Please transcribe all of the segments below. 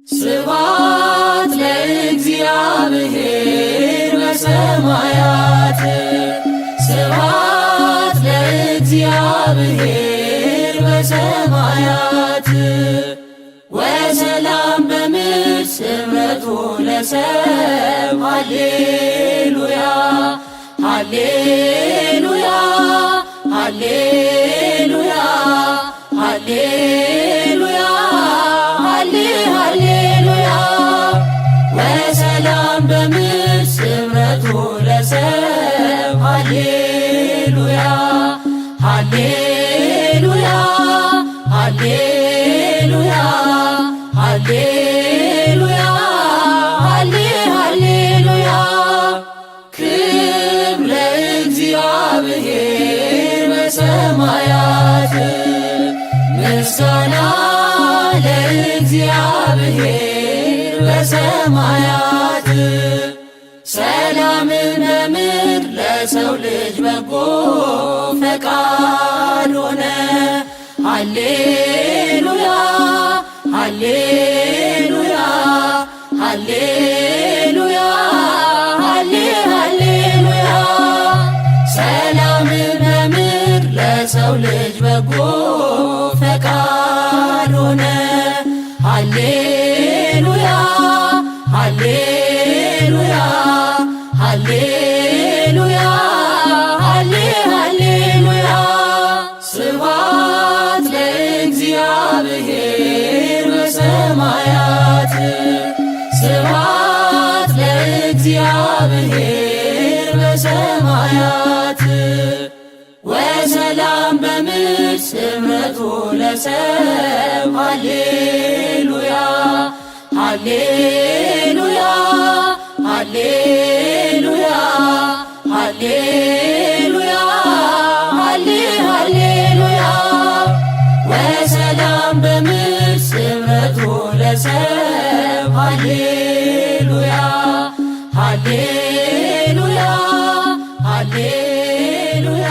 ስብሐት ለእግዚአብሔር በሰማያት ስብሐት ለእግዚአብሔር በሰማያት ወሰላም በምድር ስምረቱ ለሰብ ሃሌሉያ ሃሌሉያ ሃሌሉያ ሃሌሉያ ሃሌሉያ ወሰላም በምድር ስምረቱ ለሰብ ሃሌሉያ ሃሌሉያ ሃሌሉያ ሃሌሉያ ሃሌሉያ ክብር ለእግዚአብሔር በሰማያት ምስጋና ለእግዚአብሔር በሰማያት ሰላምን በምድር ለሰው ልጅ በጎ ፈቃድ ሆነ ሃሌሉያ ሃሌሉያ ሃሌሉያ ሃሌሉያ ሰላምን በምድር ለሰው ልጅ በጎ ፈቃድ ሆነ ሃሌሉያ ሃሌሉያ ሃሌሉያ ሃሌሉያ ስብሐት ለእግዚአብሔር በሰማያት ስብሐት ለእግዚአብሔር በሰማያት ወሰላም በምድር ስምረቱ ለሰብ ሃሌሉያ ሃሌሉያ ሃሌሉያ ሃሌሉያ ሃሌሉያ ወሰላም በምድር ስምረቱ ለሰብ ሃሌሉያ ሃሌሉያ ሃሌሉያ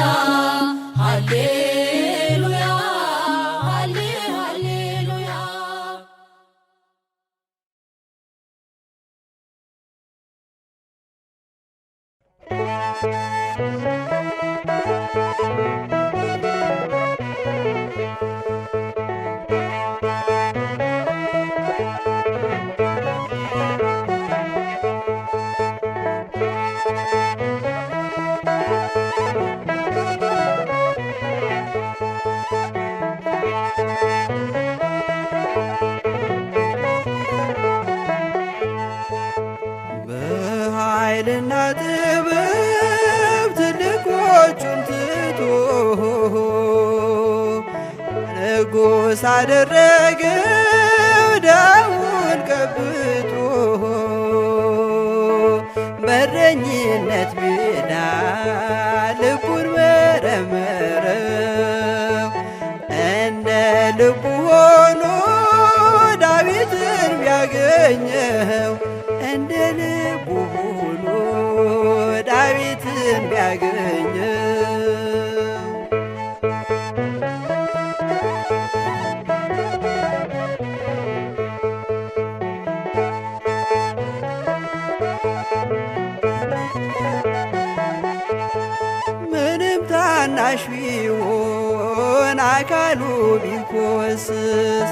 ሃሌሉያ ሃሌሉያ በኃይልና ጥበብ ትልቆቹን ትቶ ንጉሥ አደረገው ዳዊትን ቀብቶ በረኝነት ሜዳ ልቡን መረመረው እንደ ልቡ ሆኖ ዳዊትን ቢያገኘው እንደ ልቡ ሆኖ ዳዊትን ቢያገኘው ምንም ታናሽ ቢሆን አካሉ ቢኮስስ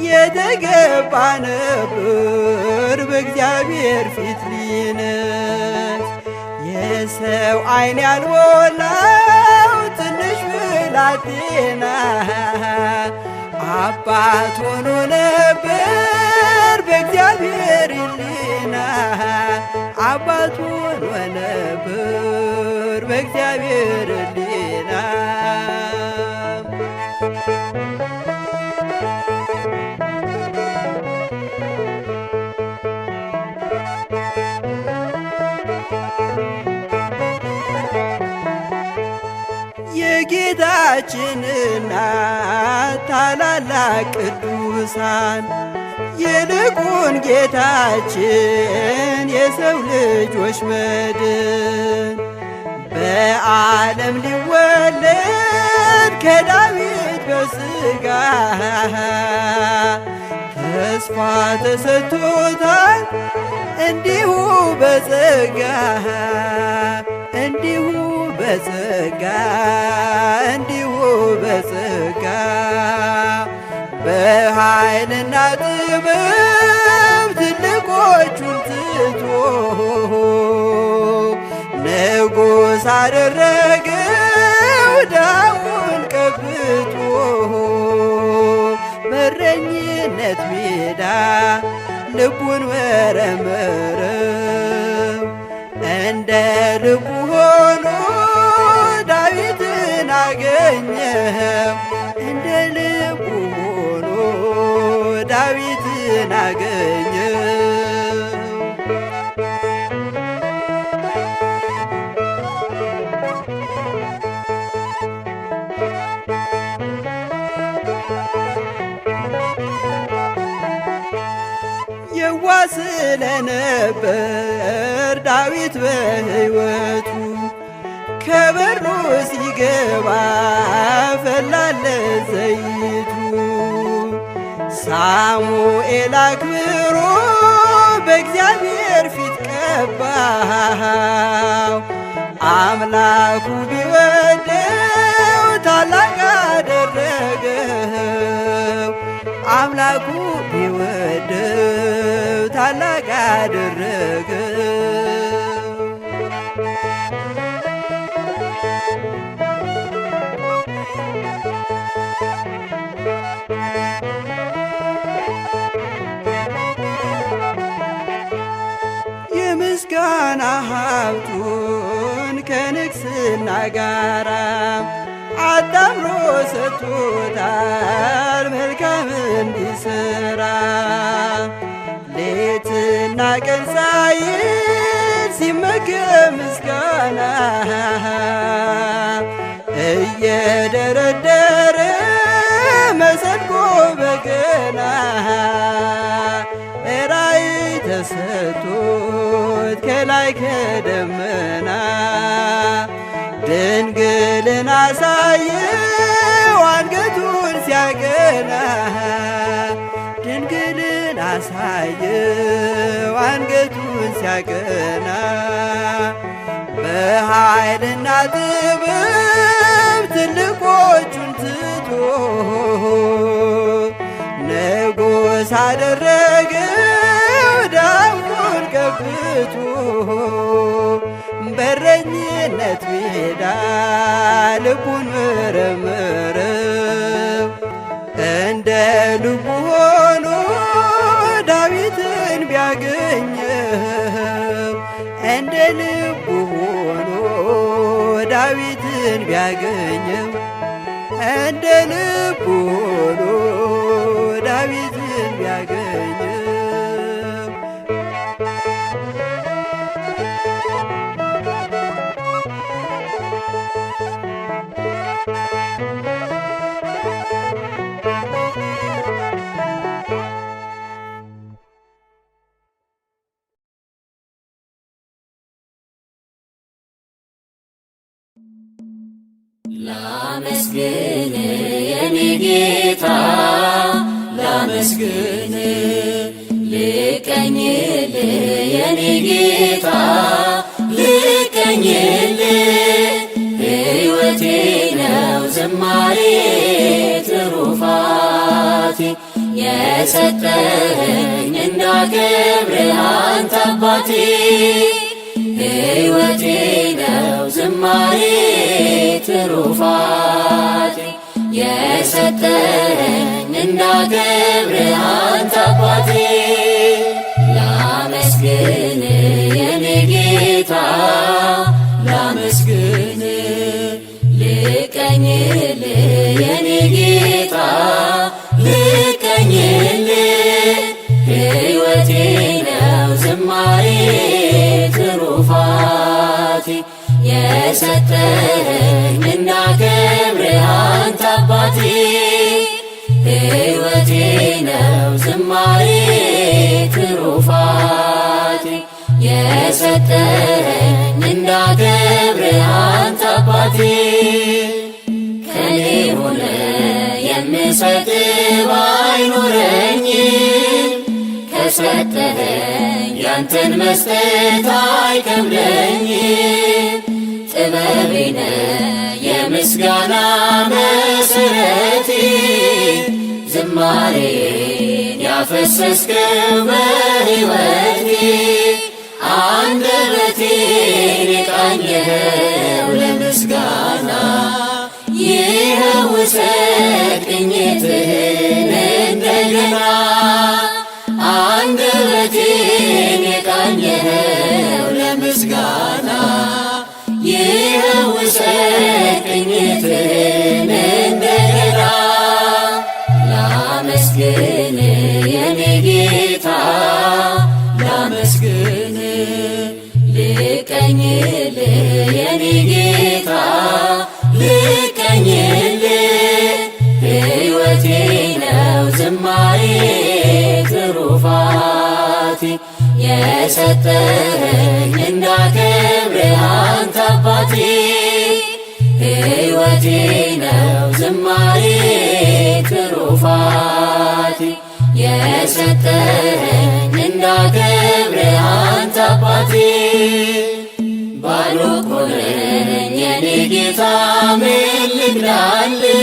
የተገባ ነበር በእግዚአብሔር ፊት ሊነስ የሰው ዓይን ያልሞላው ትንሽ ብላቴና አባት ሆኖ ነበር በእግዚአብሔር ሕሊና አባት ሆኖ ነበር በእግዚአብሔር ሕሊና የጌታችን እናት ታላላቅ ቅዱሳን ይልቁን ጌታችን የሰው ልጆች መድን በዓለም ሊወለድ ከዳዊት በሥጋ ተስፋ ተሰጥቶታል እንዲሁ በጸጋ እንዲሁ በጸጋ እንዲሁ በጸጋ በኃይልና ጥበብ ትልቆቹን ትቶ ንጉሥ አደረገው ዳዊትን ቀብቶ በእረኝነት ሜዳ ልቡን መረመረው እንደ ልቡ ሆኖ ዳዊትን አገኘው እንደ ልቡ ሆኖ ዳዊትን አገኘው። የዋህ ስለነበር ዳዊት በሕይወቱ ከበሩ ሲገባ ፈላለት ዘይቱ ሳሙኤል አክብሮ በእግዚአብሔር ፊት ቀባው አምላኩ ቢወደው ታላቅ አደረገው አምላኩ ቢወደው ታላቅ አደረገው። የምስጋና ሀብቱን ከንግስና ጋራ አጣምሮ ሰጥቶታል መልካም እንዲሠራ ሌትና ቀን ሳይል ሲመገብ ምስጋና እየደረደረ መሰንቆ በገና ራእይ ተሰጥቶት ከላይ ከደመና ድንግልን አሳየው አንገቱን ሲያቀና ድንግልን አሳየው አንገቱን ሲያቀና በኃይልና ጥበብ ትልቆቹን ትቶ ንጉሥ አደረገው ዳዊትን ቀብቶ በእረኝነት ሜዳ ልቡን መረመረው እንደ ልቡ ሆኖ ዳዊትን ቢያገኘው እንደ ልቡ ሆኖ ዳዊትን ቢያገኘው እንደ ልቡ ሆኖ ዳዊትን ቢያገኘው ላመስግን የኔ ጌታ ላመስግን ልቀኝል የኔ ጌታ ልቀኝል ሕይወቴ ነው ዝማሬ ትሩፋቴ የሰጠኸኝ እንዳከብርህ አንተ አባቴ ሕይወቴ ነው ዝማሬ ትሩፋቴ የሰጠኸኝ እንዳከብርህ አንተ አባቴ ላመስግን የኔ ጌታ ላመስግን ልቀኝል የኔ ጌታ ልቀኝል ሕይወቴ ነው ዝማሬ ትሩፋቴ የሰጠኸኝ እንዳከብርህ አንተ አባቴ ሕይወቴ ነው ዝማሬ ትሩፋቴ የሰጠኸኝ እንዳከብርህ አንተ አባቴ ከኔ ሆነ የምሰጥ ባይኖረኝ የሰጠኸኝ ያንተን መስጠት አይከብደኝ። ጥበቤ ነህ የምስጋና መሠረቴ ዝማሬን ያፈሰስከው በሕይወቴ አንደበቴን የቃኘኸው ለምስጋና ይኸው ውሰድ ቅኝትህን እንደገና አንደበቴን የቃኘኸው ለምስጋና ይኸው ውሰድ ቅኝትህን እንደገና ላመስግን የኔ ጌታ ላመስግን ልቀኝልህ የኔ ጌታ ልቀኝልህ ሕይወቴ ነው ዝማሬ ትሩፋቴ የሰጠኸኝ እንዳከብርህ አንተ አባቴ ሕይወቴ ነው ዝማሬ ትሩፋቴ የሰጠኸኝ እንዳከብርህ አንተ አባቴ ባዶ እኮ ነኝ የኔ ጌታ ምን ልግዳልህ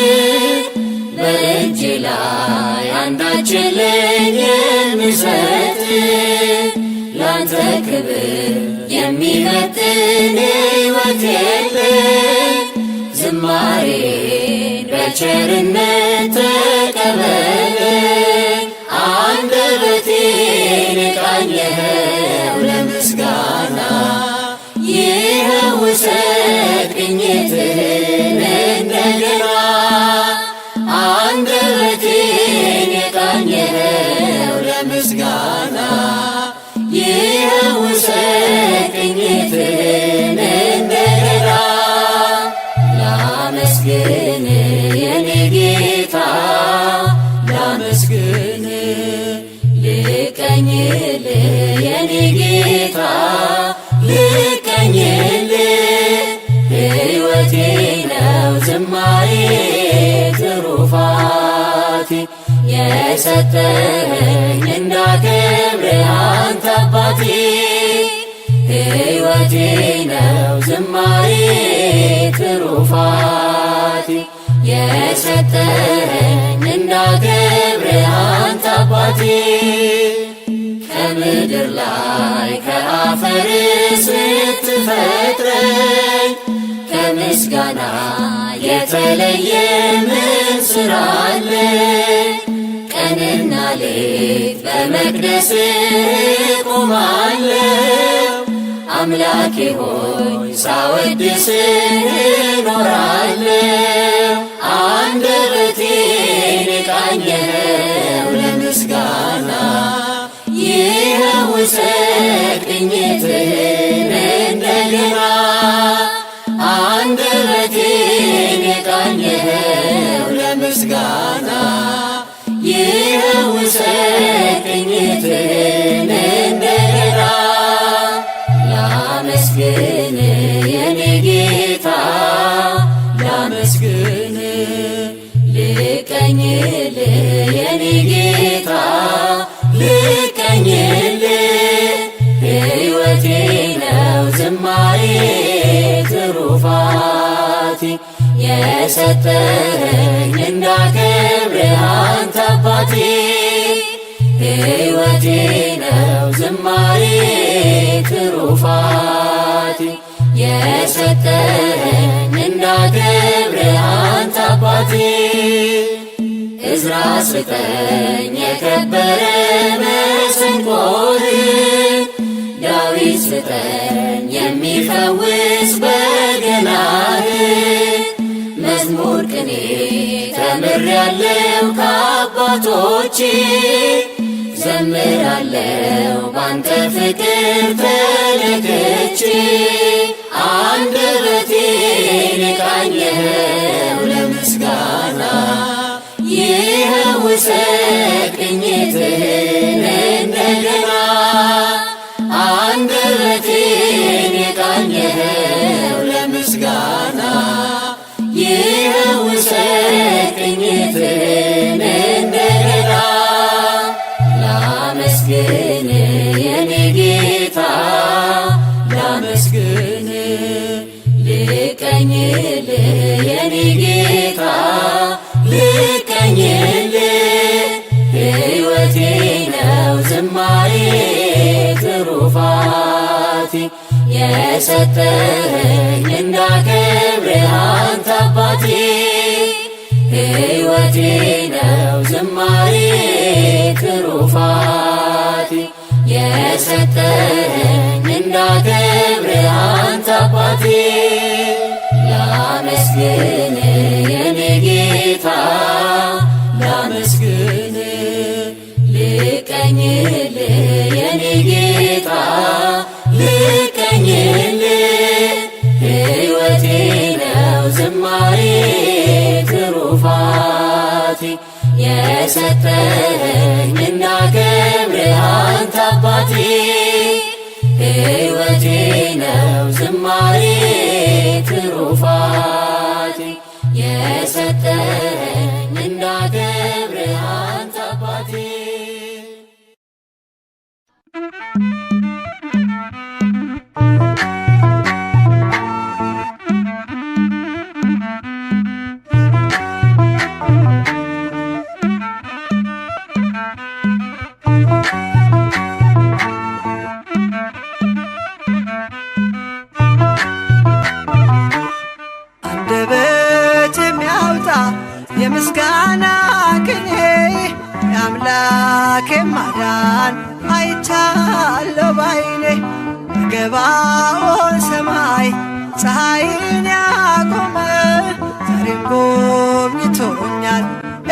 በእጅ ላይ አንዳች የለኝ የምሰጥ ላንተ ክብር የሚመጥን ሕይወት የለኝ ዝማሬን በቸርነት ተቀበለኝ አንደበቴን ቃኘኸው ለምስጋና ይኸው ውሰድ ቅኝትህን እንደገና አንደበቴን የቃኘኸው ለምስጋና ይኸው ውሰድ ቅኝትህን እንደገና ላመስግን የኔ ጌታ ላመስግን ልቀኝልህ የኔ ጌታ ልቀኝልህ ሕይወቴ ነው ዝማሬ ትሩፋቴ የሰጠኸኝ እንዳከብርህ አንተ አባቴ ሕይወቴ ነው ዝማሬ ትሩፋቴ የሰጠኸኝ እንዳከብርህ አንተ አባቴ ከምድር ላይ ከአፈር ስትፈጥረኝ ከምስጋና የተለየ ምን ሥራ አለኝ? ቀንና ሌት በመቅደስህ ቆማለሁ አምላኬ ሆይ ሳወድስህ እኖራለሁ አንደበቴን ቃኘኸው ለምስጋና ይኸው ውሰድ ቅኝትህን እንደገና አንደበቴን ቃኘኸው ለምስጋና ይኸው ውሰድ ቅኝትህን እንደገና ላመስግን የኔ ጌታ ላመስግን ልቀኝልህ የኔ ጌታ ልቀኝልህ ሕይወቴ ነው ዝማሬ ትሩፋቴ የሰጠኸኝ እንዳከብርህ አንተ አባቴ ሕይወቴ ነው ዝማሬ ትሩፋቴ የሰጠኸኝ እንዳከብርህ አንተ አባቴ ዕዝራ ስጠኝ የከበረ መሰንቆህን ዳዊት ስጠኝ የሚፈውስ በገናህን መዝሙር ቅኔ ተምሬያለሁ ከአባቶቼ ዘምራለሁ ባንተ ፍቅር ተለክቼ አንደበቴን ቃኘኸው ለምስጋና ይኸው ውሰድ ቅኝትህን እንደገና አንደበቴን ቃኘኸው ለምስጋና ይኸው ውሰድ ቅኝትህን እንደገና ላመስግን የኔ ጌታ ላመስግን ልቀኝል የኔ ጌታ ልቀኝል ሕይወቴ ነው ዝማሬ ትሩፋቴ የሰጠኸኝ እንዳከብርህ አንተ አባቴ ሕይወቴ ነው ዝማሬ ትሩፋቴ የሰጠኸኝ እንዳከብርህ አንተ አባቴ ላመስግን የኔ ጌታ ላመስግን ልቀኝል የኔ ጌታ ልቀኝል ሕይወቴ ነው ዝማሬ ትሩፋቴ የሰጠኸኝ እንዳከብርህ አንተ አባቴ ሕይወቴ ነው ዝማሬ ትሩፋቴ የሰጠኸኝ እንዳከብርህ አንተ አባቴ የምስጋና ቅኔ የአምላኬ ማዳን አይቻለሁ ባይኔ በገባኦን ሰማይ ፀሐይን ያቆመ ዛሬም ጎብኝቶኛል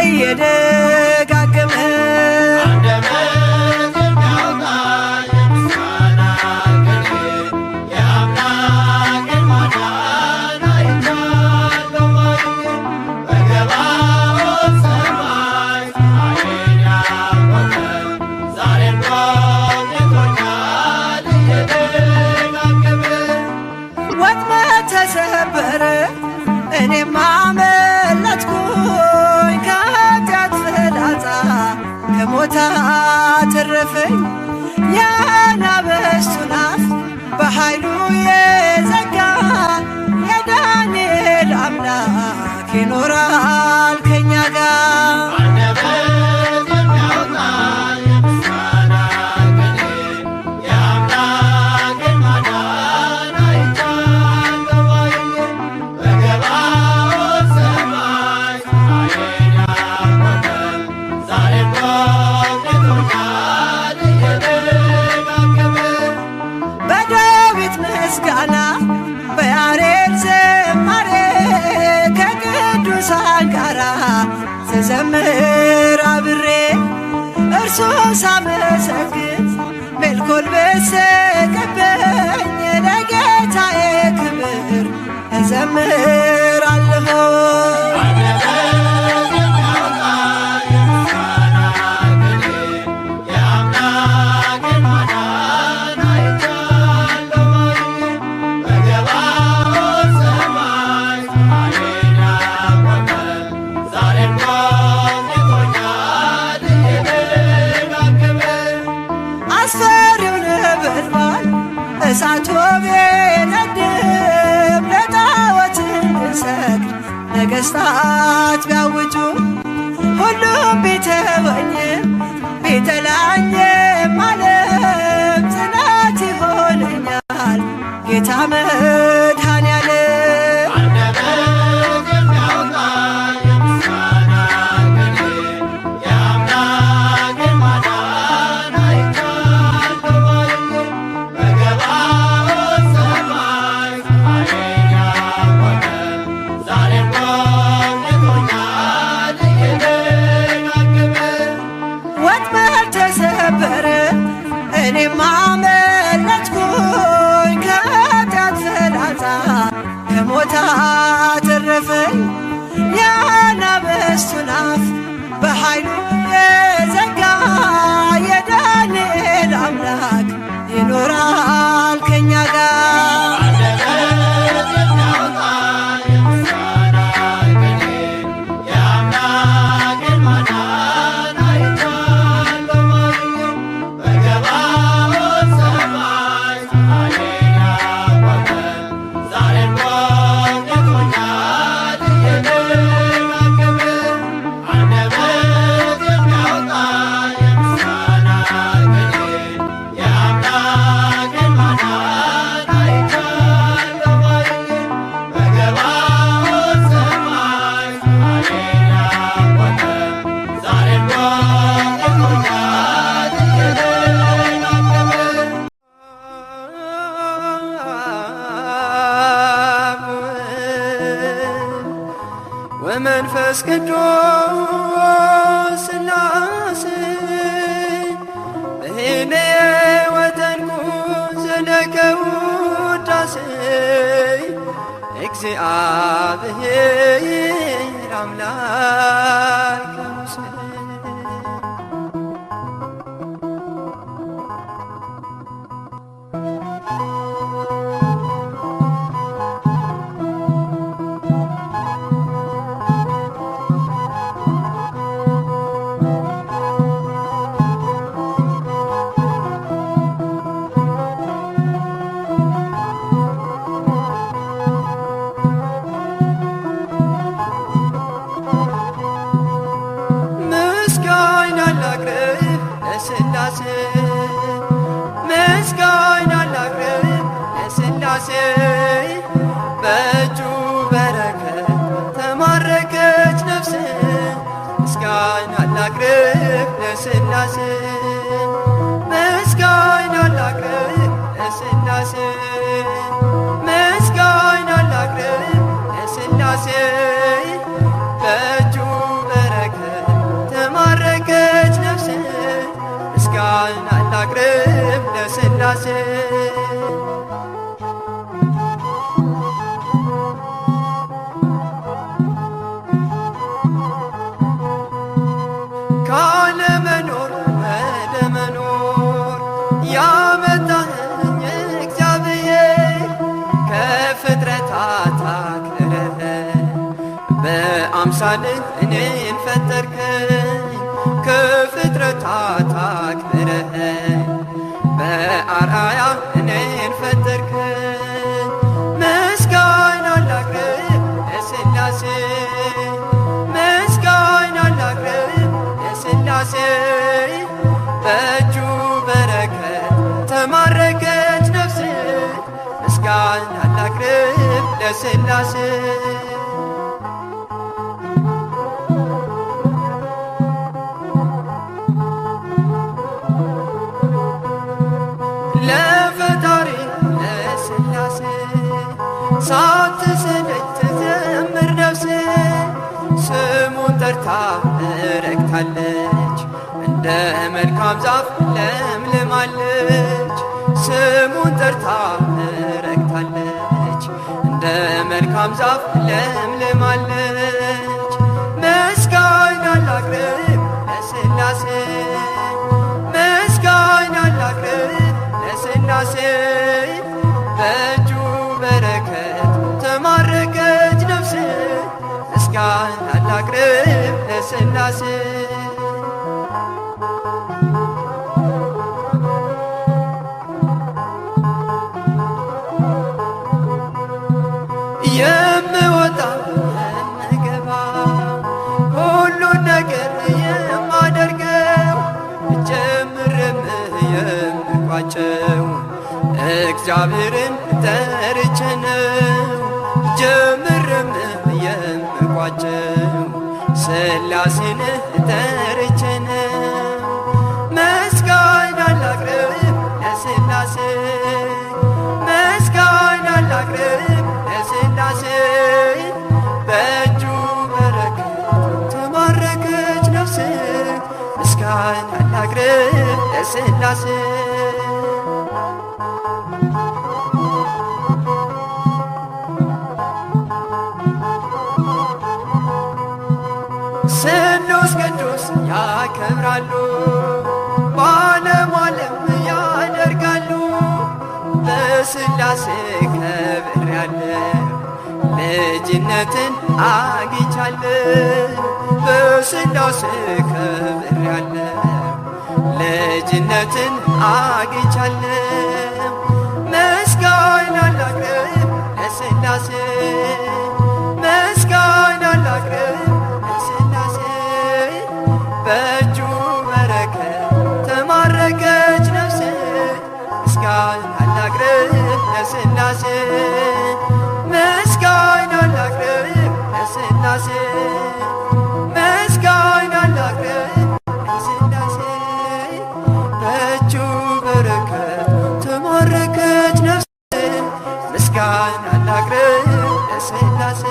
እየደጋገመ ተሰበረ እኔም አመለጥኩኝ ከኃጢአት ፍላጻ ከሞት አተረፈኝ የአናብስቱን አፍ በኃይሉ የዘጋ የዳንኤል አምላክ ይኖራል ከኛ ጋር ምስጋና በያሬድ ዝማሬ ከቅዱሳን ጋራ ስዘምር አብሬ እርሱን ሳመሰግን ሜልኮል በሰቀበኝ ለጌታዬ ክብር እዘምራለሁ። እሳቱ ቢነድም ለጣዖት እንድንሰግድ ነገሥታት ቢያውጁ ሁሉም ቢተወኝም ቢጠላኝም ዓለም ጽናት ይሆነኛል ጌታ መድኃኔዓለም። ወጥመድ ቅዱስ ሥላሴ በሄኔ ወተንኩ ዘለከ ውዳሴ እግዚአብሔር አምላከ ሙሴ ለሥላሴ ምስጋና ላቅርብ ለሥላሴ በእጁ በረከት ተማረከች ነፍሴ ምስጋና ላቅርብ ለሥላሴ ምስጋና ላቅርብ ለሥላሴ ምስጋና ላቅርብ ለሥላሴ በእጁ በረከት ተማረከች ነፍሴ ምስጋና ላቅርብ ለሥላሴ ካለመኖር ወደ መኖር ያመጣኸኝ እግዚአብሔር ከፍጥረታት አክብረህ በአምሳልህ እኔን ፈጠርከኝ ከፍጥረታት አክብረህ በአርአያ እኔን ፈጠርከኝ ምስጋና ላቅርብ ለሥላሴ ምስጋና ላቅርብ ለሥላሴ በእጁ በረከት ተማረከች ነፍሴ ምስጋና ላቅርብ ለሥላሴ ለፈጣሪ ለሥላሴ ሳትሰለች ትዘምር ነፍሴ ስሙን ጠርታ ረክታለች እንደ መልካም ዛፍ ለምልማለች ስሙን ጠርታ ረክታለች እንደ መልካም ዛፍ ለምልማለች ምስጋና ላቅርብ ለሥላሴ ምስጋና ላቅርብ ለሥላሴ በእጁ በረከት ተማረከች ነፍሴ ምስጋና ላቅርብ ለሥላሴ የምወጣ የምገባ ሁሉን ነገር የማደርገው ጀምርም የምቋጨው እግዚአብሔርን ጠርቼ ነው ጀምርም የምቋጨው ሥላሴን ጠርቼ ነው ምስጋና ላቅርብ ለሥላሴ ምስጋና ላቅርብ ለሥላሴ በእጁ በረከት ተማረከች ነፍሴ ምስጋና ላቅርብ ለሥላሴ ስሉስ ቅዱስ ያከብራሉ በዓለም ዓለም ያደርጋሉ በሥላሴ ከብሬያለሁ ልጅነትን አግኝቻለሁ በሥላሴ ከብሬያለሁ ልጅነትን አግኝቻለሁ ምስጋና ላቅርብ ለሥላሴ ምስጋና ላቅርብ ለሥላሴ በእጁ በረከት ተማረከች ነፍሴ ምስጋና ላቅርብ ለሥላሴ ምስጋና ላቅርብ ለሥላሴ ምስጋና ላቅርብ ለሥላሴ በእጁ በረከት ተማረከች ነፍሴ ምስጋና ላቅርብ ለሥላሴ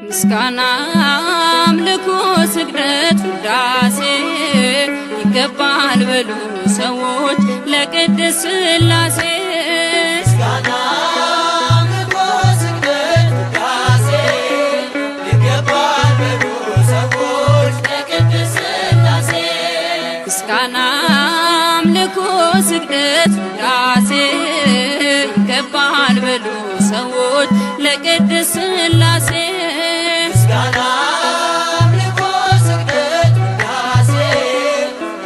ምስጋና አምልኮ ስግደት ውዳሴ ይገባል በሉ ሰዎች ለቅድስት ሥላሴ። ምስጋና አምልኮ ስግደት ውዳሴ ይገባል በሉ ሰዎች ለቅድስት ሥላሴ። ምስጋና አምልኮ ስግደት ውዳሴ ይገባል በሉ ሰዎች ለቅድስት ሥላሴ። ምስጋና አምልኮ ስግደት ውዳሴ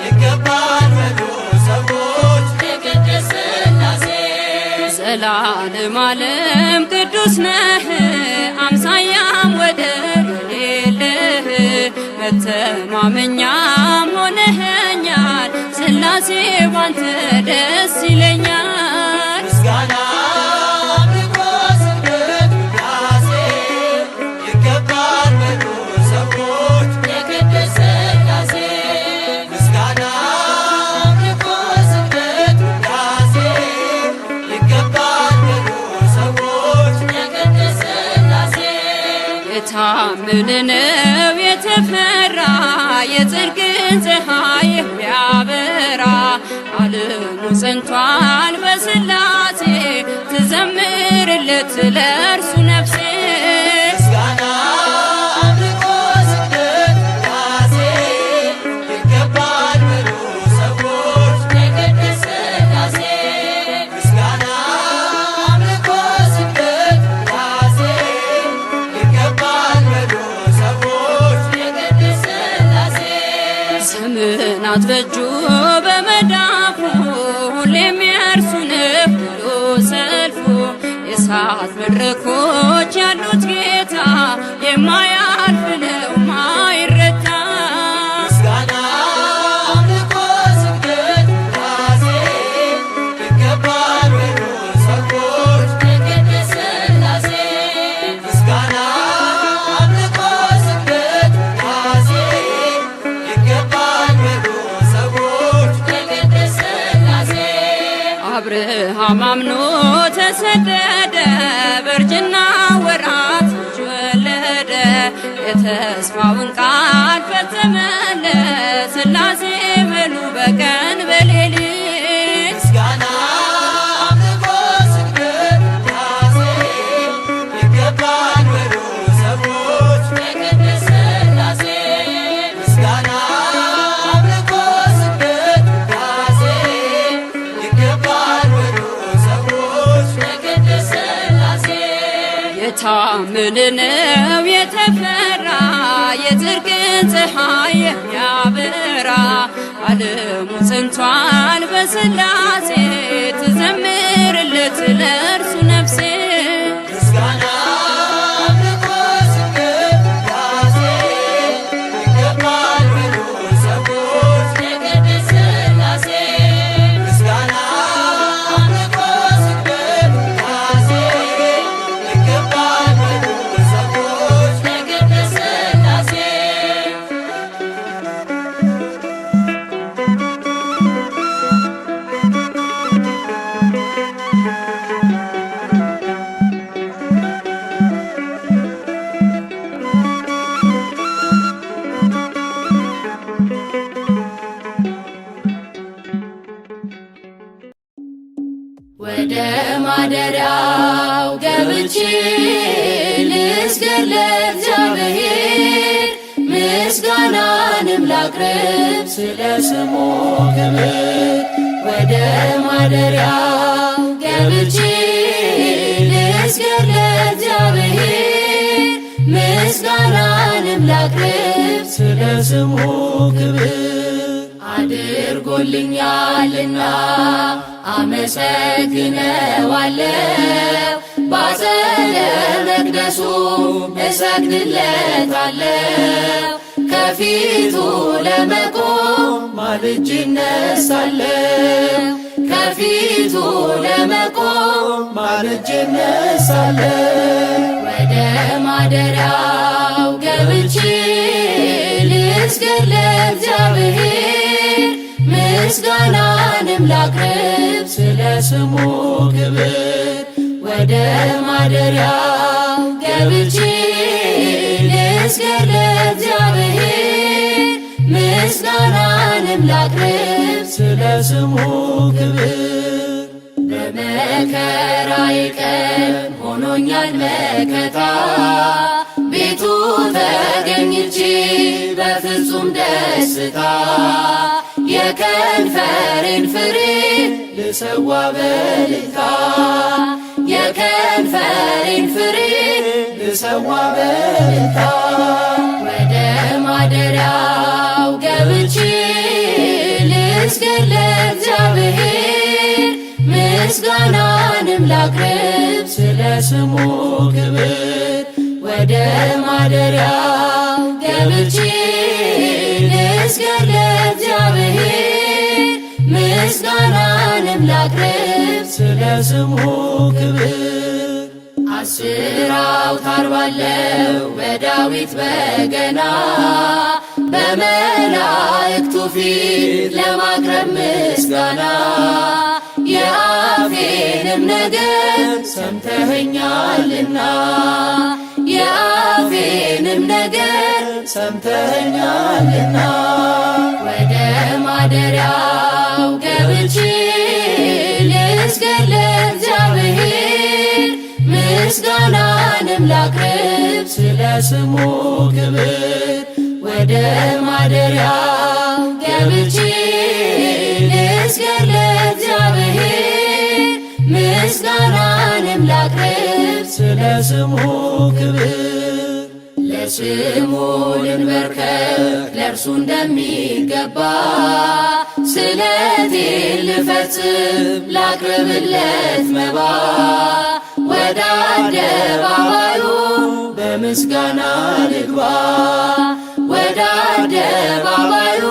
ይገባል በሉ ሰዎች ለቅድስት ሥላሴ። ዘላለም ዓለም ቅዱስ ነህ አምሳያም ወደር የሌለህ መተማመኛም ሆነኸኛል ሥላሴ ባንተ ደስ ይለኛል። ምስጋና አምልኮ ስግደት ውዳሴ ይገባል በሉ ሰዎች ለቅድስት ሥላሴ። ምስጋና አምልኮ ስግደት ውዳሴ ይገባል በሉ ሰዎች ለቅድስት ሥላሴ። የታመነ ነው የተፈራ የጽድቅን ፀሐይ የሚያበራ ዓለሙ ጸንቷል በሥላሴ ትዘምርለት ለእርሱ ነፍሴ። ምስጋና አምልኮ ስግደት ውዳሴ ይገባል በሉ ሰዎች ለቅድስት ሥላሴ። ምስጋና አምልኮ ስግደት ውዳሴ ይገባል በሉ ሰዎች ለቅድስት ሥላሴ። ዘመናት በእጁ በመዳፉ ሁሌም የእርሱ ነው ሙሉ ሰልፉ የእሳት መድረኮች ያሉት ጌታ የማያልፍ ነው ማይረታ። ምስጋና አምልኮ ስግደት ውዳሴ ይገባል በሉ ሰዎች ለቅድስት ሥላሴ። ምስጋና አምልኮ ስግደት ውዳሴ ይገባል በሉ ሰዎች ለቅድስት ሥላሴ። አብርሃም አምኖ ተሰደደ በእርጅና ወራት ልጅ ወለደ የተስፋውን ቃል ፈጸመለት ሥላሴ በሉ በቀን በሌሊት። ምስጋና አምልኮ ስግደት ውዳሴ ይገባል በሉ ሰዎች ለቅድስት ሥላሴ። ምስጋና አምልኮ ስግደት ውዳሴ ይገባል በሉ ሰዎች ለቅድስት ሥላሴ። የታመነ ነው የተፈራ የጽድቅን ፀሐይ የሚያበራ ዓለሙ ጸንቷል በሥላሴ ትዘምርለት ለእርሱ ነፍሴ። ምስጋና አምልኮ ስግደት ውዳሴ ይገባል በሉ ሰዎች ለቅድስት ሥላሴ። ምስጋና አምልኮ ስግደት ውዳሴ ይገባል በሉ ሰዎች ለቅድስት ሥላሴ። ወደ ማደሪያው ገብቼ ልስገድ ለእግዚአብሔር ምስጋናንም ላቅርብ ስለ ስሙ ክብር። ወደ ማደሪያው ገብቼ ልስገድ ለእግዚአብሔር ምስጋናንም ላቅርብ ስለ ስሙ ክብር። አድርጎልኛልና አመሰግነዋለሁ ባጸደ መቅደሱ እሰግድለታለሁ። ከፊቱ ለመቆም ማልጄ እነሳለሁ ከፊቱ ለመቆም ማልጄ እነሳለሁ ወደ ማደሪያው ገብቼ ልስገድ ለእግዚአብሔር ምስጋናንም ላቅርብ ስለ ስሙ ክብር ወደ ማደሪያው ገብቼ ልስገድ ለእግዚአብሔር ምስጋናንም ላቅርብ ስለ ስሙ ክብር በመከራዬ ቀን ሆኖኛል መከታ ቤቱ ተገኝቼ በፍጹም ደስታ የከንፈሬን ፍሬ ልሰዋ በእልልታ የከንፈሬን ፍሬ ልሰዋ በእልልታ ወደ ማደሪያው ገብቼ ልስገድ ለእግዚአብሔር ምስጋናንም ላቅርብ ስለ ስሙ ክብር ወደ ማደሪያው ገብቼ ልስገድ ለእግዚአብሔር ምስጋናንም ላቅርብ ስለ ስሙ ክብር 10 አውታር ባለው በዳዊት በገና በመላእክቱ ፊት ለማቅረብ ምስጋና የአፌንም ነገር ሰምተኸኛልና የአፌንም ነገር ሰምተኸኛልና ወደ ማደሪያው ገብቼ ልስገድ ለእግዚአብሔር ምስጋናንም ላቅርብ ስለ ስሙ ክብር ወደ ማደሪያው ገብቼ ልስገድ ለእግዚአብሔር ምስጋናንም ላቅርብ ስለ ስሙ ክብር ለስሙ ልንበርከክ ለእርሱ እንደሚገባ ስለቴን ልፈጽም ላቅርብለት መባ ወደ አደባባዩ በምስጋና ልግባ ወደ አደባባዩ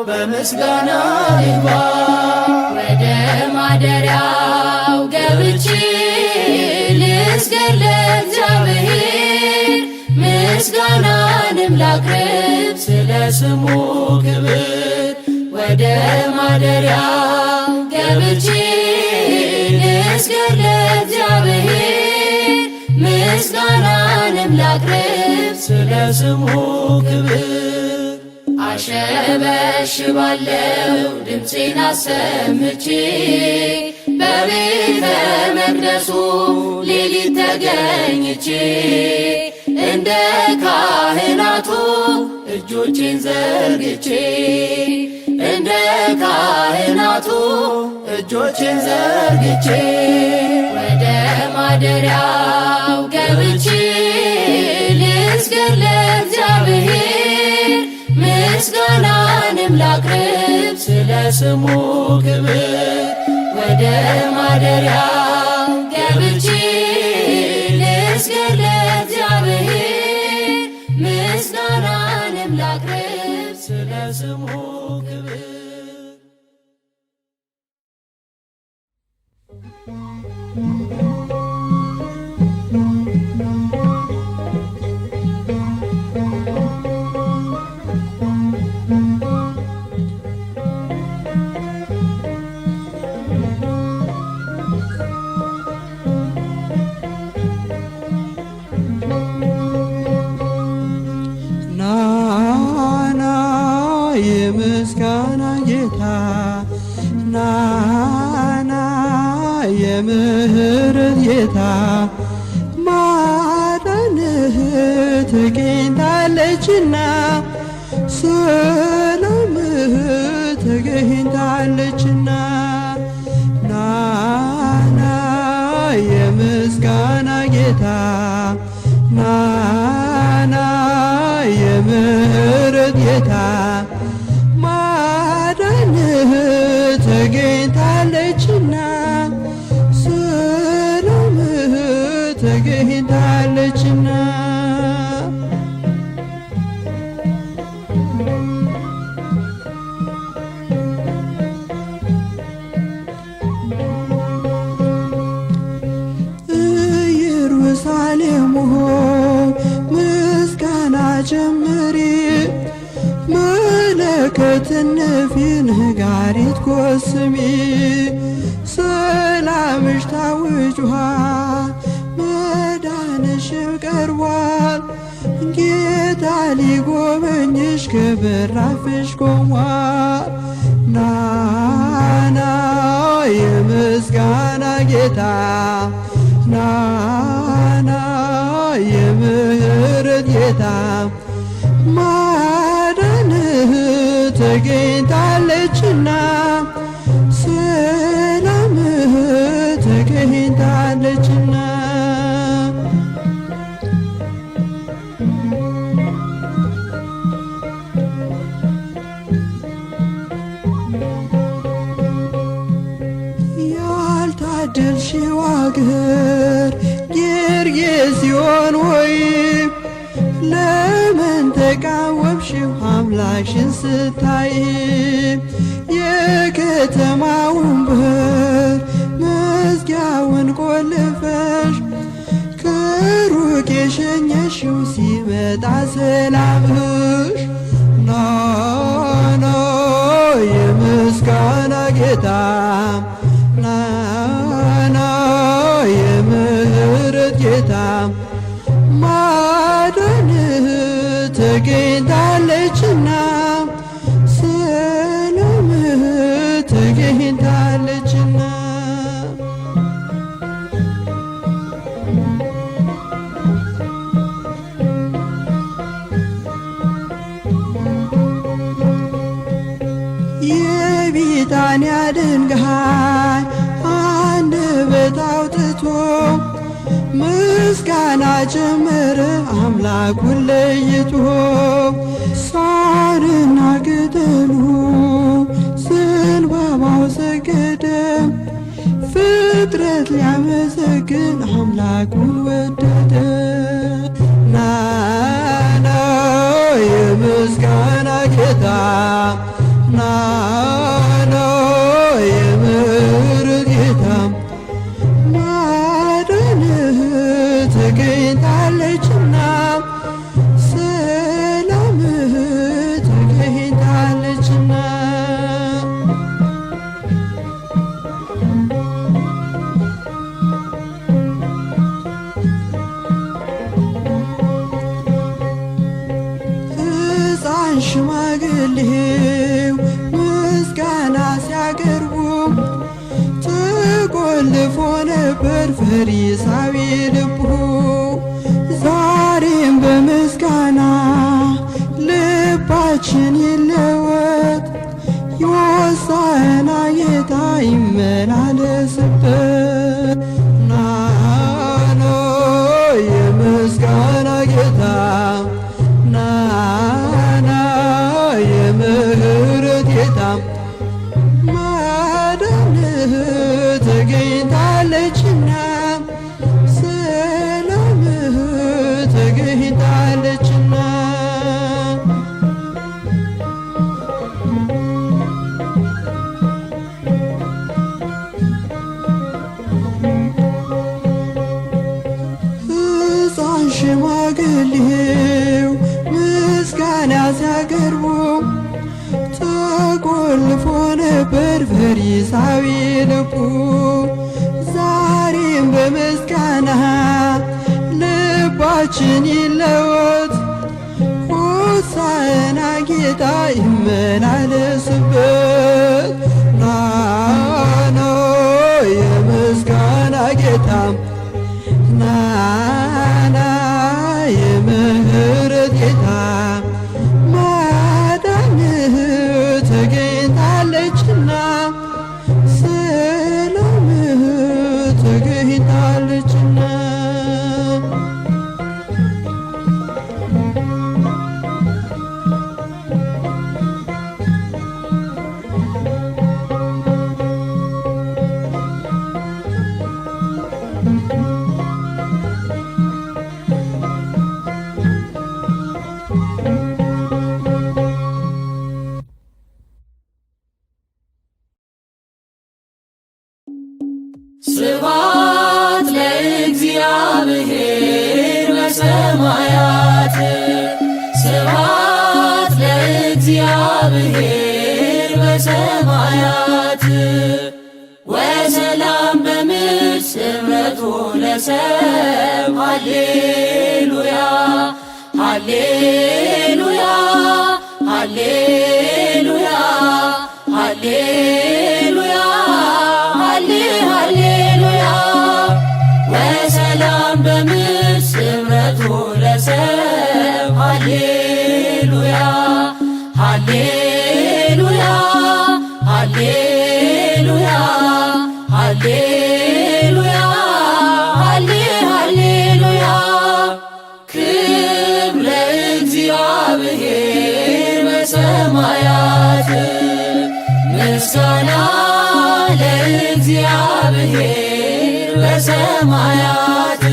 በምስጋና ልግባ ወደ ማደሪያው ገብቼ ልስገድ ለእግዚአብሔር ምስጋናንም ላቅርብ ስለ ስሙ ክብር ወደ ማደሪያው ገብቼ ልስገድ ለእግዚአብሔር ምስጋናንም ላቅርብ ስለ ስሙ ክብር አሸበሽባለው ድምፄን አሰምቼ በቤተ መቅደሱ ሌሊት ተገኝቼ እንደ ካህናቱ እጆቼን ዘርግቼ እንደ ካህናቱ እጆቼን ዘርግቼ ወደ ማደሪያው ገብቼ ልስገድ ለእግዚአብሔር ምስጋናንም ላቅርብ ስለ ስሙ ክብር ወደ ማደሪያው ገብቼ ልስገድ ለእግዚአብሔር ምስጋናንም ላቅርብ ስለ ስሙ ክብር የምስጋና ጌታ ናና የምህረት ጌታ ማዳንህ ተገኝታለችና ሰላምህ ተገኝታለችና ናና የምስጋና ጌታ ናና የምህረት ጌታ ማዳንህ ተገኝታለችና ሰላምህ ተገኝታለችና ጀምሪ መለከትን ነፊ ነጋሪት ጎስሚ ሰላምሽ ታውጇል መዳንሽም ቀርቧል ጌታ ሊጎበኝሽ ከበራፍሽ ቆሟል ናና የምስጋና ጌታ ናና የምህረት ጌታ ማዳንህ ተገኝታለችና ሰላምህ ተገኝታለችና ያልታደልሽው አገር ጌርጌሴኖን ሆይ ለምን ተቃወምሽው አምላክሽን ስታይ የከተማውን በር መዝጊያውን ቆልፈሽ ከሩቅ የሸኘሽው ሲመጣ ሰላምሽ ናና የምስጋና ጌታ ናና የምህረት ጌታ ማዳንህ ተገኝታለችና ሰላምህ ተገኝታለችና የቢታንያ ድንጋይ አንደበት አውጥቶ ምስጋና ጀመረ አምላኩን ለይቶ ሳርና ቅጠሉ ዘንባባው ሰገደ ፍጥረት ሊያመሰግን አምላኩን ወደደ ናና የምስጋና ጌታ ናና የምህረት ጌታ ማዳንህ ተገኝታለችና ሰላምህ ተገኝታለችና ሕፃን ሽማግሌው ምስጋና ሲያቀርቡ ተቆልፎ ነበር ፈሪሳዊ ልቡ ዛሬም በምስጋና ልባችን ይለወጥ የሆሳዕና ጌታ ይመላለስበት ናና የምስጋና ጌታ ናና የምህረት ጌታ ማዳንህ ተገኝታለችና ሰላምህ ተገኝታለችና ሕፃን ሽማግሌው ምስጋና ሲያቀርቡ ተቆልፎ ነበር ፈሪሳዊ ልቡ ዛሬም በምስጋና ልባችን ይለወጥ ሆሳዕና ጌታ ይመላለስበት ናና የምስጋና ጌታ ናና የምህረት ጌታ ማዳንህ ተገኝታለችና ሰላምህ ተገኝታለችና በሰማያት ወሰላም በምድር ስምረቱ ለሰብ ሃሌሉያ ሃሌሉያ ሃሌሉያ ሃሌሉያ ሃሌሉያ ወሰላም በምድር ስምረቱ ለሰብ ሃሌሉያ ሃሌሉያ ሃሌሉያ ሃሌሉያ ሃሌሉያ ክብር ለእግዚአብሔር በሰማያት ምስጋና ለእግዚአብሔር በሰማያት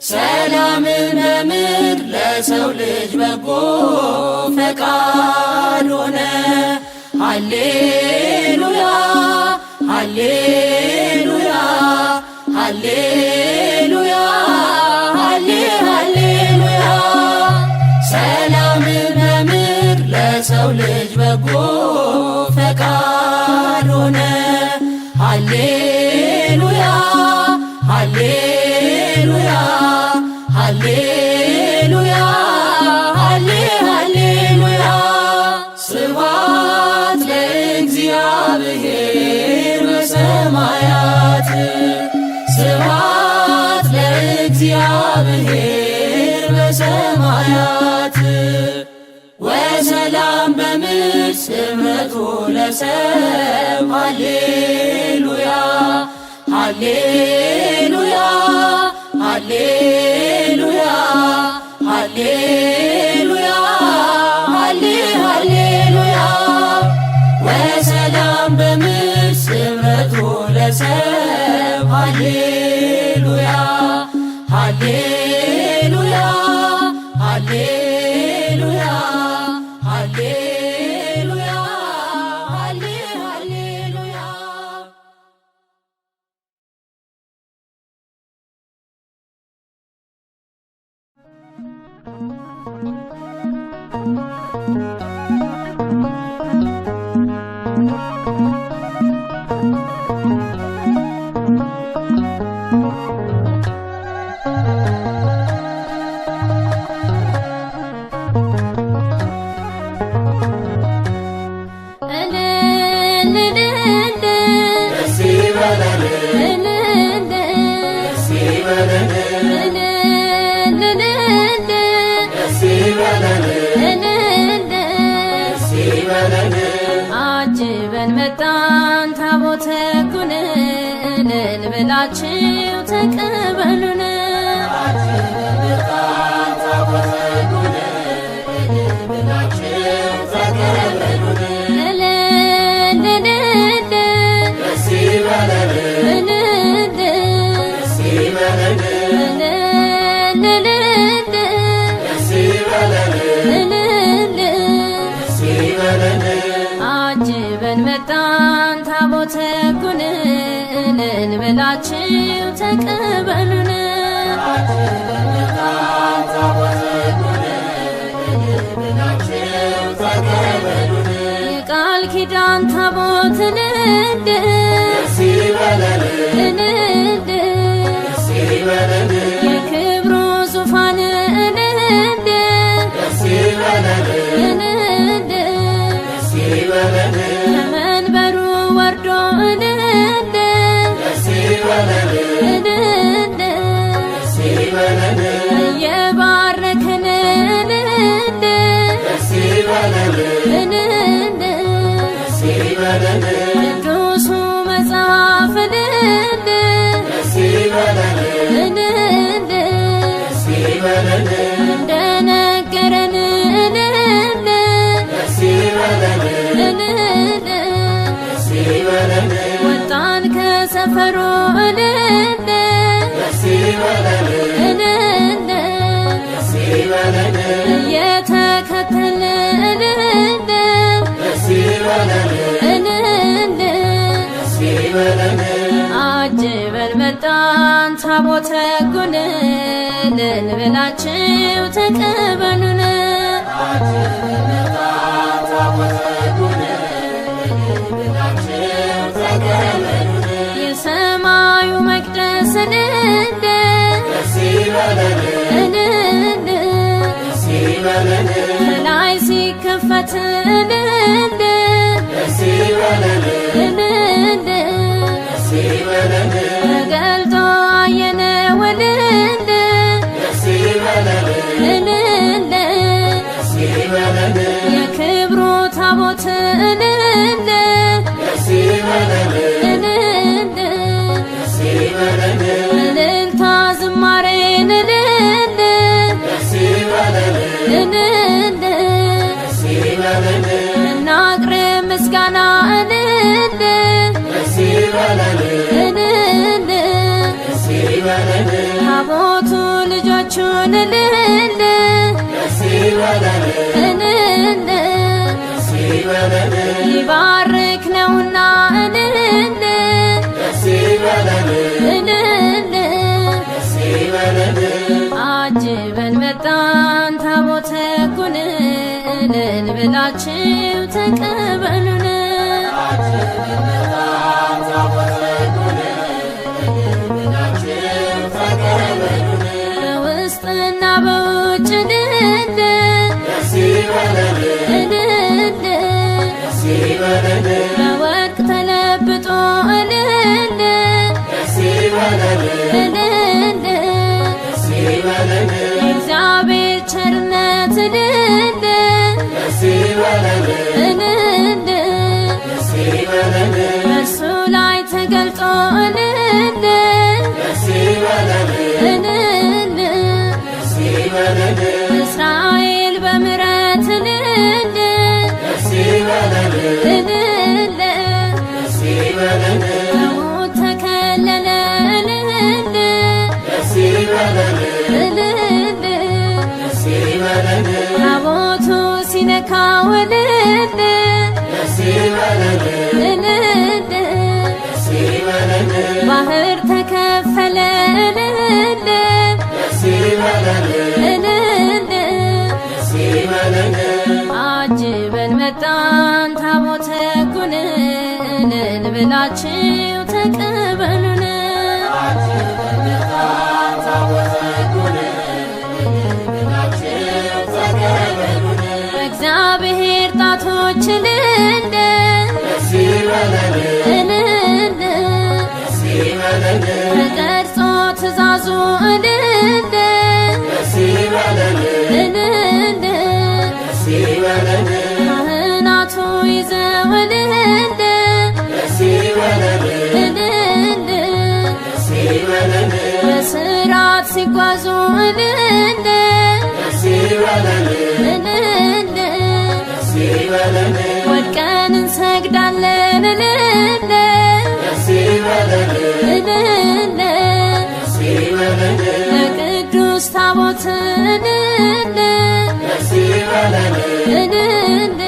ሰላምን በምድር ለሰው ልጅ በጎ ፈቃድ ሆነ ሃሌሉያ ሃሌሉያ ሃሌሉያ ሃሌሉያ ሰላምን በምድር ለሰው ልጅ በጎ ፈቃድ ሆነ ሃሌሉያ ሃሌሉያ ሃሌሉያ ሃሌሉያ ስብሐት ለእግዚአብሔር በሰማያት ስብሐት ለእግዚአብሔር በሰማያት ወሰላም በምድር ስምረቱ ለሰብ ሃሌሉያ ሃሌሉያ ሃሌሉያ ሃሌሉያ ሃሌሉያ ወሰላም በምድር ስምረቱ ለሰብ ሃሌሉያ ሃሌሉያ ሃሌሉያ ሃሌሉያ ሃሌሉያ አጅበን መጣን ታቦተ ሕጉን እልል ብላችሁ ተቀበሉን። አጅበን መጣን ታቦተ ሕጉን እልል ብላችሁ ተቀበሉን። የቃል ኪዳን ታቦት እልል እልል የክብሩ ዙፋን እልል እልል ከመንበሩ ወርዶ እልል እልል እየባረከን እልል እልል ቅዱሱ መጽሐፍ እልል እልል እንደነገረን እልል እልል ወጣን ከሰፈሩ እልል እልል እየተከተልን እልል እልል አጅበን መጣን ታቦተ ሕጉን እልል ብላችሁ ተቀበሉን። የሰማዩ መቅደስ እልል እልል ከላይ ሲከፈት እልል እልል ተገልጦ አየነው እልል እልል የክብሩ ታቦት እልል እልል እልልታ ዝማሬን እልል እልል እናቅርብ ምስጋና እልል እልል ታቦቱ ልጆቹን እልል እልል ይባርክ ነውና እልል እልል አጅበን መጣን ታቦተ ሕጉን እልል ብላችሁ ተቀበሉን በውስጥና በውጭ እልል እልል በወርቅ ተለብጦ እልል እልል የእግዚአብሔር ቸርነት እልል እልል በእርሱ ላይ ተገልጦ እልል እልል እስራኤል በምሕረት እልል እልል ከሞት ተከለለ እልል እልል ታቦቱ ሲነካው እልል እልል ባህር ተከፈለ እልል እልል አጅበን መጣን ታቦተ ሕጉን እልል ብላችሁ ተቀበሉን በእግዚአብሔር ጣቶች እልል እልል ተቀርጾ ትእዛዙ እልል እልል ካህናቱ ይዘው እልል እልል በሥርዓት ሲጓዙ እልል እልል ወድቀን እንሰግዳለን እልል እልል ለቅዱስ ታቦት እልል እልል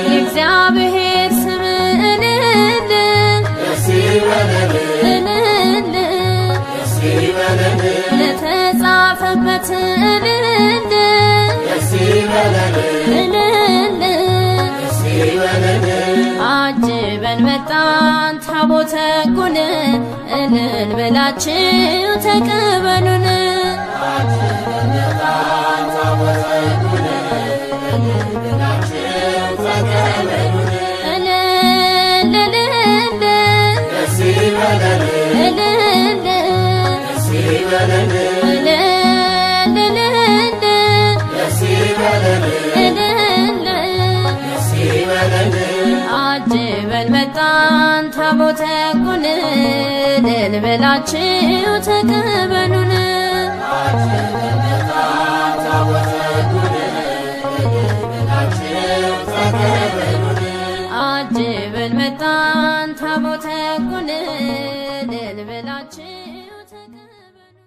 የእግዚአብሔር ስም እልል እልል ለተጻፈበት እልል እልል አጅበን መጣን ታቦተ ሕጉን እልል ብላችሁ ተቀበሉን እልል እልል እልል አጅበን መጣን ታቦተ ሕጉን እልል ብላችሁ ተቀበሉን አጅበን መጣን ታቦተ ሕጉን እልል ብላችሁ ተቀበሉን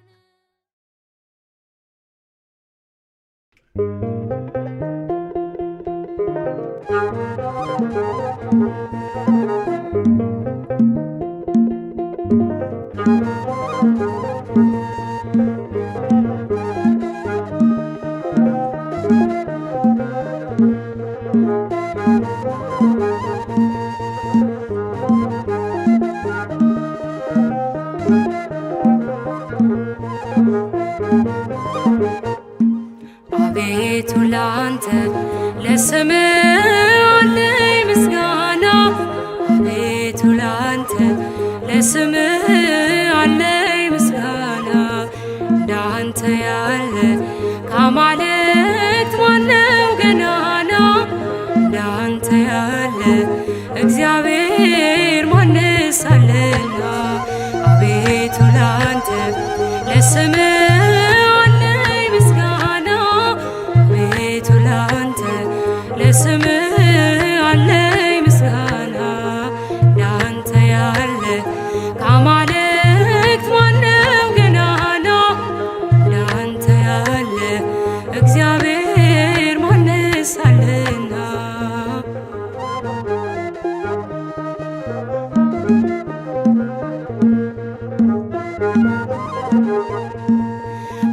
አቤቱ ላንተ ለስምህ አለኝ ምስጋና አቤቱ ላንተ ለስምህ አለኝ ምስጋና እንዳንተ ያለ ከአማልክት ማነው ገናና እንዳንተ ያለ እግዚአብሔር ማንስ አለና አቤቱ ላንተ ለስምህ አለኝ ምስጋና አቤቱ ላንተ ለስምህ አለኝ ምስጋና እንዳንተ ያለ ከአማልክት ማነው ገናና እንዳንተ ያለ እግዚአብሔር ማንስ አለና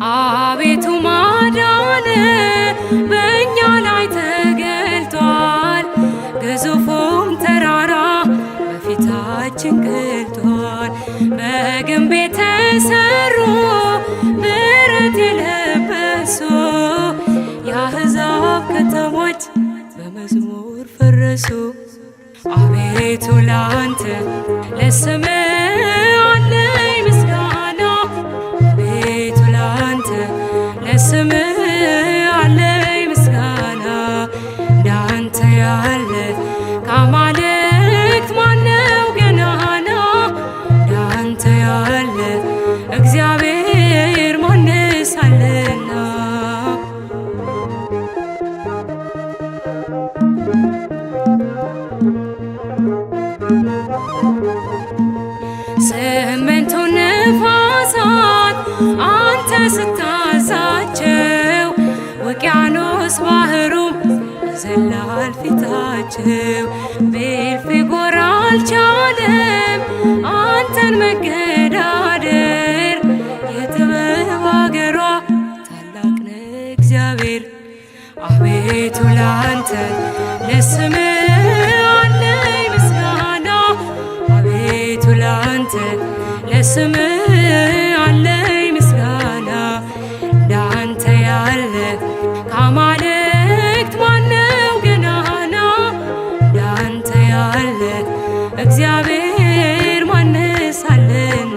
አቤቱ ማዳን በእኛ ላይ ተገልጧል፣ ግዙፉም ተራራ በፊታችን ገልጧል። በግንብ የተሰሩ ብረት የለበሱ የአሕዛብ ከተሞች በመዝሙር ፈረሱ። አቤቱ ላንተ ለስምህ አለኝ ምስጋና አቤቱ ላንተ ለስምህ አለኝ ምስጋና እንዳንተ ያለ ከአማልክት ማነው ገናና እንዳንተ ያለ እግዚአብሔር ማንስ አለና ስምንቱ ነፋሳት አንተ ስታዛቸው ውቅያኖስ ባህሩም ይዘላል ፊታቸው። ቤልፌጎር አልቻለም አንተን መገዳደር፣ የጥበብ አገሯ ታላቅ ነህ እግዚአብሔር። አቤቱ ላንተ ለስምህ አለኝ ምስጋና አቤቱ ላንተ ለስምህ አለኝ ምስጋና እንዳንተ ያለ ከአማልክት ማነው ገናና እንዳንተ ያለ እግዚአብሔር ማንስ አለና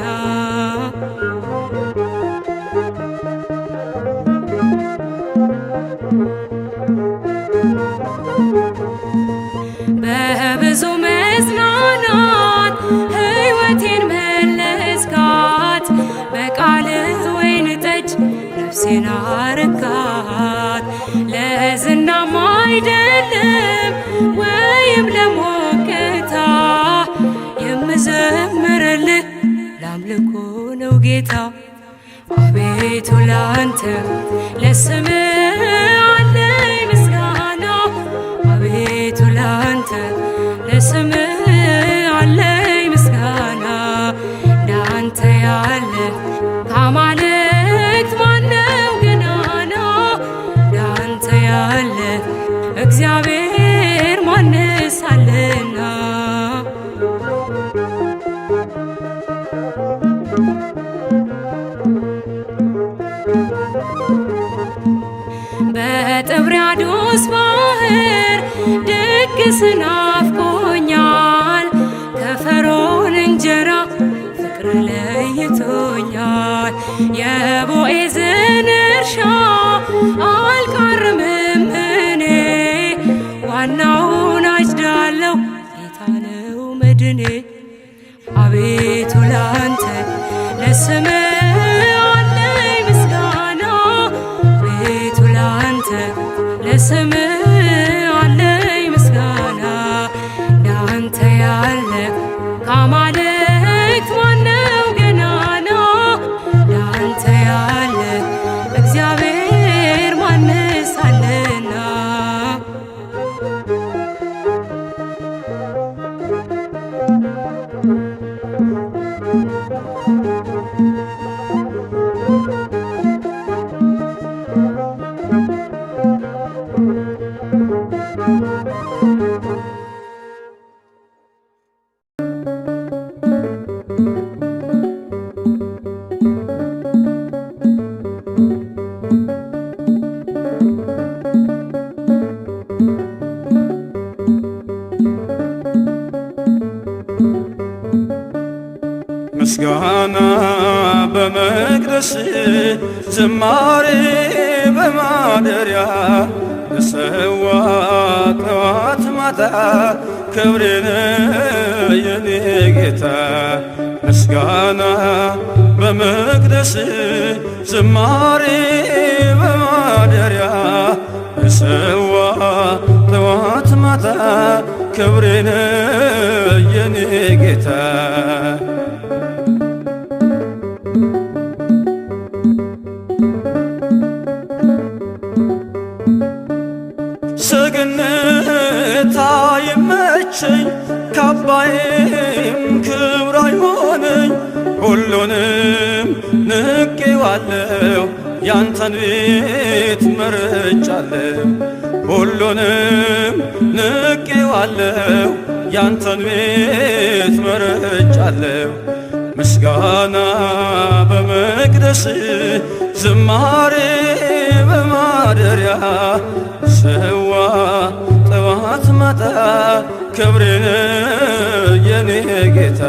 በብዙ መጽናናት ሕይወቴን መለስካት፣ በቃልህ ወይን ጠጅ ነፍሴን አረካት። ለዝናም አይደለም ወይም ለሞገታ የምዘምርልህ ለአምልኮ ነው ጌታ። አቤቱ ላንተ ለስምህ አለኝ ምስጋና አቤቱ ላንተ ለስምህ አለኝ ምስጋና እንዳንተ ያለ ከአማልክት ማነው ገናና እንዳንተ ያለ እግዚአብሔር ማንስ አለና በጥብርያዶስ ባህር ድግስ ናፍቆኛል፣ ከፈርዖን እንጀራ ፍቅር ለይቶኛል። የቦዔዝን እርሻ አልቃርምም እኔ፣ ዋናውን አጭዳለሁ ጌታ ነው መድኔ። አቤቱ ላንተ ለስምህ አለኝ ምስጋና አቤቱ ላንተ ለስምህ አለኝ ምስጋና እንዳንተ ያለ ከአማልክት ማነው ገናና እንዳንተ ያለ እግዚአብሔር ማንስ አለና ምስጋና በመቅደስ ዝማሬ በማደሪያ ልሰዋ ጠዋት ማታ ክብሬን የኔ ጌታ ምስጋና በመቅደስ ዝማሬ በማደሪያ ልሰዋ ጠዋት ማታ ክብሬን የኔ ጌታ ሰገነት አይመቸኝ ካባዬም ክብር አይሆነኝ ሁሉንም ንቄዋለሁ ያንተን ቤት መርጫለሁ ሁሉንም ንቄዋለሁ ያንተን ቤት መርጫለሁ ምስጋና በመቅደስ ዝማሬ በማደሪያ ሰዋ ጠዋት ማታ ክብሬን የኔ ጌታ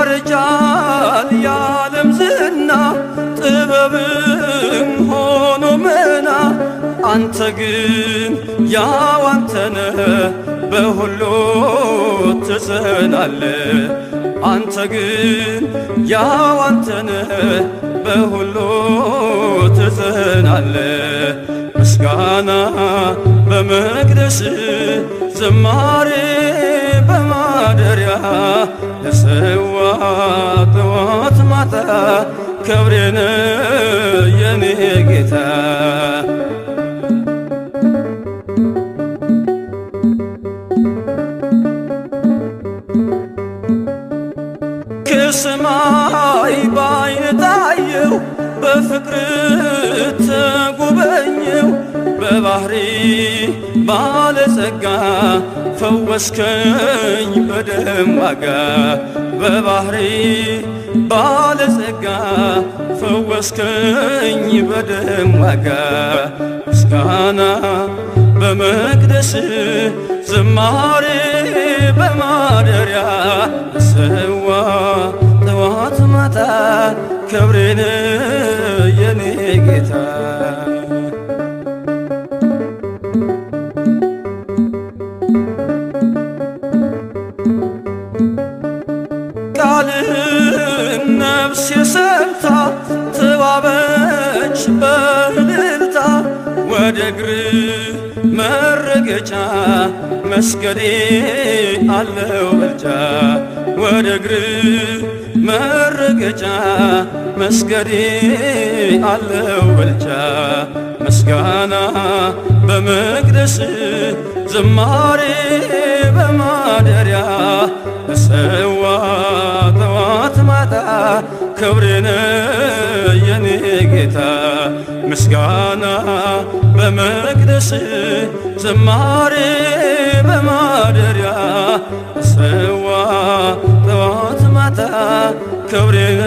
ያረጃል የዓለም ዝና ጥበብም ሆኖ መና አንተ ግን ያው አንተነህ በሁሉ ትጸናለህ አንተ ግን ያው አንተነህ በሁሉ ትጸናለህ ምስጋና በመቅደስ ዝማሬ በማደሪያ ልሰዋ ጠዋት ማታ ክብሬን የኔ ጌታ ከሰማይ ባይን ታየው በፍቅር ተጎበኘው በባህሪ ባለጸጋ ፈወስከኝ በደም ዋጋ በባህሪ ባለጸጋ ፈወስከኝ በደም ዋጋ ምስጋና በመቅደስ ዝማሬ በማደሪያ ሰዋ ጠዋት ማታ ክብሬን የኔ ጌታ ቃልህን ነፍሴ ሰምታ ተዋበች በእልልታ ወደ እግርህ መረገጫ መስገዴ አለው ብልጫ ወደ እግርህ መረገጫ መስገዴ አለው ብልጫ ምስጋና በመቅደስ ዝማሬ በማደሪያ ልሰዋ ጠዋት ማታ ክብሬን የኔ ጌታ ምስጋና በመቅደስ ዝማሬ በማደሪያ ልሰዋ ጠዋት ማታ ክብሬን